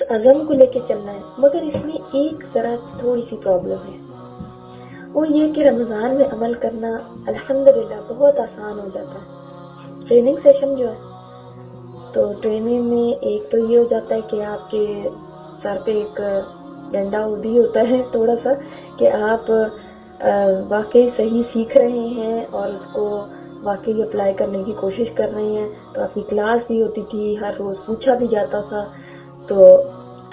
عزم کو لے کے چلنا ہے، مگر اس میں ایک ذرا تھوڑی سی پرابلم ہے، وہ یہ کہ رمضان میں عمل کرنا الحمدللہ بہت آسان ہو جاتا ہے۔ ٹریننگ سیشن جو ہے تو ٹریننگ میں ایک تو یہ ہو جاتا ہے کہ آپ کے سر پہ ایک ڈنڈا بھی ہوتا ہے تھوڑا سا، کہ آپ واقعی صحیح سیکھ رہے ہیں اور اس کو واقعی اپلائی کرنے کی کوشش کر رہے ہیں۔ تو آپ کی کلاس بھی ہوتی تھی، ہر روز پوچھا بھی جاتا تھا، تو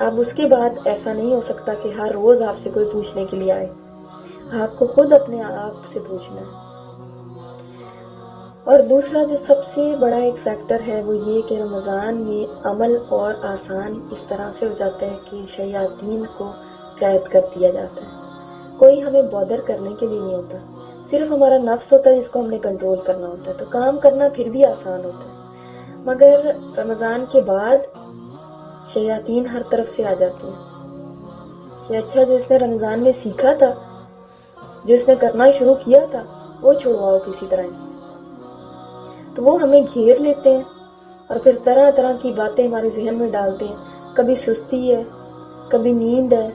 اب اس کے بعد ایسا نہیں ہو سکتا کہ ہر روز آپ سے کوئی پوچھنے کے لیے آئے، آپ کو خود اپنے آپ سے پوچھنا ہے۔ اور دوسرا جو سب سے بڑا ایک فیکٹر ہے وہ یہ کہ رمضان میں عمل اور آسان اس طرح سے ہو جاتا ہے کہ شیاطین کو قید کر دیا جاتا ہے۔ کوئی ہمیں بادر کرنے کے لیے نہیں ہوتا، صرف ہمارا نفس ہوتا ہے جس کو ہم نے کنٹرول کرنا ہوتا ہے، تو کام کرنا پھر بھی آسان ہوتا ہے۔ مگر رمضان کے بعد شیاطین ہر طرف سے آ جاتی ہیں کہ اچھا جس نے رمضان میں سیکھا تھا، جس نے کرنا شروع کیا تھا، وہ چھڑواؤ کسی طرح، تو وہ ہمیں گھیر لیتے ہیں اور پھر طرح طرح کی باتیں ہمارے ذہن میں ڈالتے ہیں۔ کبھی سستی ہے، کبھی نیند ہے،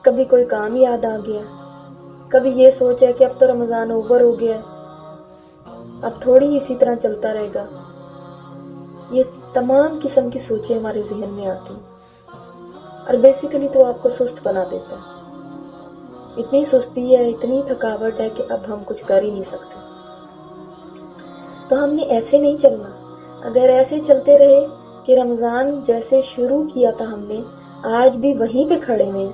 کبھی کوئی کام یاد آ گیا، کبھی یہ سوچ ہے کہ اب تو رمضان اوور ہو گیا ہے، اب تھوڑی اسی طرح چلتا رہے گا۔ یہ تمام قسم کی سوچیں ہمارے ذہن میں آتی ہیں اور بیسیکلی تو آپ کو سست بنا دیتا ہے۔ اتنی سستی ہے، اتنی تھکاوٹ ہے کہ اب ہم کچھ کر ہی نہیں سکتے۔ تو ہم نے ایسے نہیں چلنا۔ اگر ایسے چلتے رہے کہ رمضان جیسے شروع کیا تھا ہم نے آج بھی وہیں پہ کھڑے ہوئے ہیں،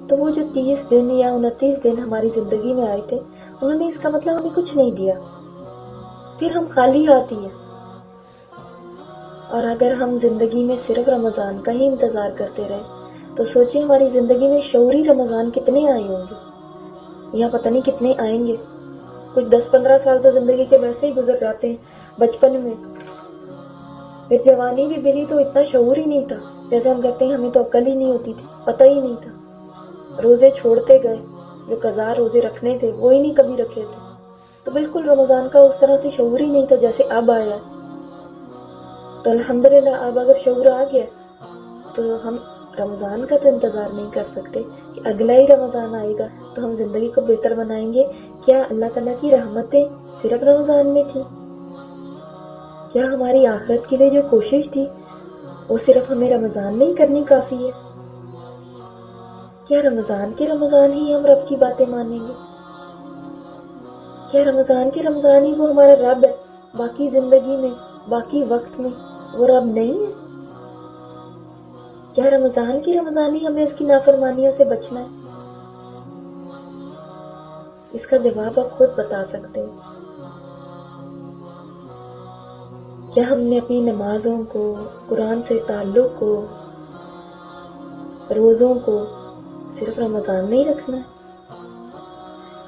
تو وہ جو 30 دن یا 29 دن ہماری زندگی میں آئے تھے، انہوں نے اس کا مطلب ہمیں کچھ نہیں دیا، پھر ہم خالی ہاتھ ہی ہیں۔ اور اگر ہم زندگی میں صرف رمضان کا ہی انتظار کرتے رہے تو سوچیں ہماری زندگی میں شعوری رمضان کتنے آئے ہوں گے، یا پتہ نہیں کتنے آئیں گے۔ کچھ 10-15 سال تو زندگی کے ویسے ہی گزر جاتے ہیں بچپن میں، پھر جوانی بھی ملی تو اتنا شعور ہی نہیں تھا، جیسے ہم کہتے ہیں ہمیں تو عقل ہی نہیں ہوتی تھی، پتہ ہی نہیں تھا۔ روزے چھوڑتے گئے، جو قضا روزے رکھنے تھے وہ ہی نہیں کبھی رکھے تھے، تو بالکل رمضان کا اس طرح سے شعور ہی نہیں تھا جیسے اب آیا۔ تو الحمدللہ اب اگر شعور آ گیا تو ہم رمضان کا تو انتظار نہیں کر سکتے کہ اگلا ہی رمضان آئے گا تو ہم زندگی کو بہتر بنائیں گے۔ کیا اللہ تعالیٰ کی رحمتیں صرف رمضان میں تھی؟ کیا ہماری آخرت کے لیے جو کوشش تھی وہ صرف ہمیں رمضان میں ہی کرنی کافی ہے؟ کیا رمضان کے رمضان ہی ہم رب کی باتیں مانیں گے؟ کیا رمضان کے رمضان ہی وہ ہمارا رب ہے، باقی زندگی میں، باقی وقت میں وہ رب نہیں ہے؟ کیا رمضان کی رمضان ہی ہمیں اس کی نافرمانیوں سے بچنا ہے؟ اس کا جواب آپ خود بتا سکتے ہیں۔ کیا ہم نے اپنی نمازوں کو، قرآن سے تعلق کو، روزوں کو صرف رمضان میں ہی رکھنا ہے؟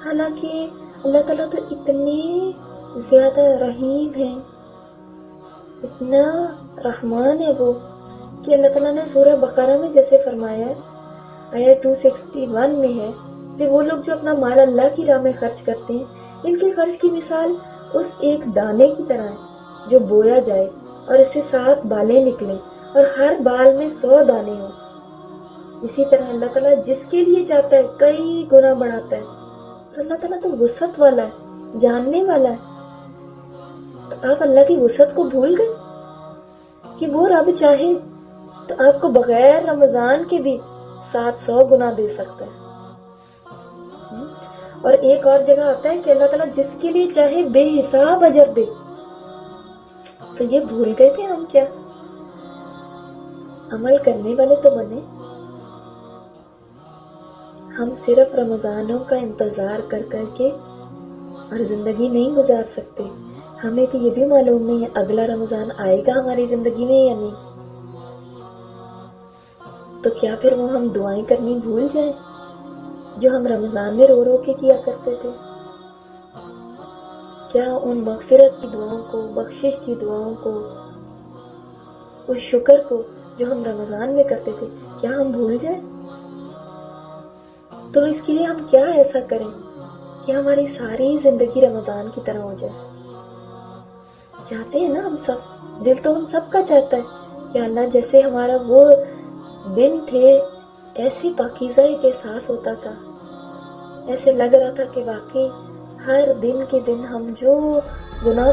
حالانکہ اللہ تعالیٰ تو اتنے زیادہ رحیم ہے، اتنا رحمان ہے وہ، کہ اللہ تعالیٰ نے سورہ بقرہ میں جیسے فرمایا ہے، آیت 261 میں ہے کہ وہ لوگ جو اپنا مال اللہ کی راہ میں خرچ کرتے ہیں، ان کے خرچ کی مثال اس ایک دانے کی طرح ہے جو بویا جائے اور اس سے 7 بالیں نکلیں اور ہر بال میں 100 دانے ہوں۔ اسی طرح اللہ تعالیٰ جس کے لیے چاہتا ہے کئی گنا بڑھاتا ہے۔ تو اللہ تعالیٰ تو وسعت والا ہے، جاننے والا ہے۔ تو آپ اللہ کی وسعت کو بھول گئے کہ وہ رب چاہے تو آپ کو بغیر رمضان کے بھی 700 گنا دے سکتا ہے۔ اور ایک اور جگہ آتا ہے کہ اللہ تعالیٰ جس کے لیے چاہے بے حساب اجر دے۔ تو یہ بھول گئے تھے ہم کیا؟ عمل کرنے والے تو بنے۔ ہم صرف رمضانوں کا انتظار کر کر کے اور زندگی نہیں گزار سکتے۔ ہمیں تو یہ بھی معلوم نہیں ہے اگلا رمضان آئے گا ہماری زندگی میں یا نہیں۔ تو کیا پھر وہ ہم دعائیں کرنی بھول جائیں جو ہم رمضان میں رو رو کے کیا کرتے تھے؟ کیا ان مغفرت کی دعاؤں کو، بخشش کی دعاؤں کو، اس شکر کو جو ہم رمضان میں کرتے تھے، کیا ہم بھول جائیں؟ تو اس کے لیے ہم کیا ایسا کریں کہ ہماری ساری زندگی رمضان کی طرح ہو جائے؟ چاہتے ہیں نا ہم سب، دل تو ہم سب کا چاہتا ہے یا اللہ جیسے ہمارا وہ دن تھے ایسی پاکیزہ ایک احساس ہوتا تھا، ایسے لگ رہا تھا کہ واقعی ہر دن کے دن ہم جو گناہ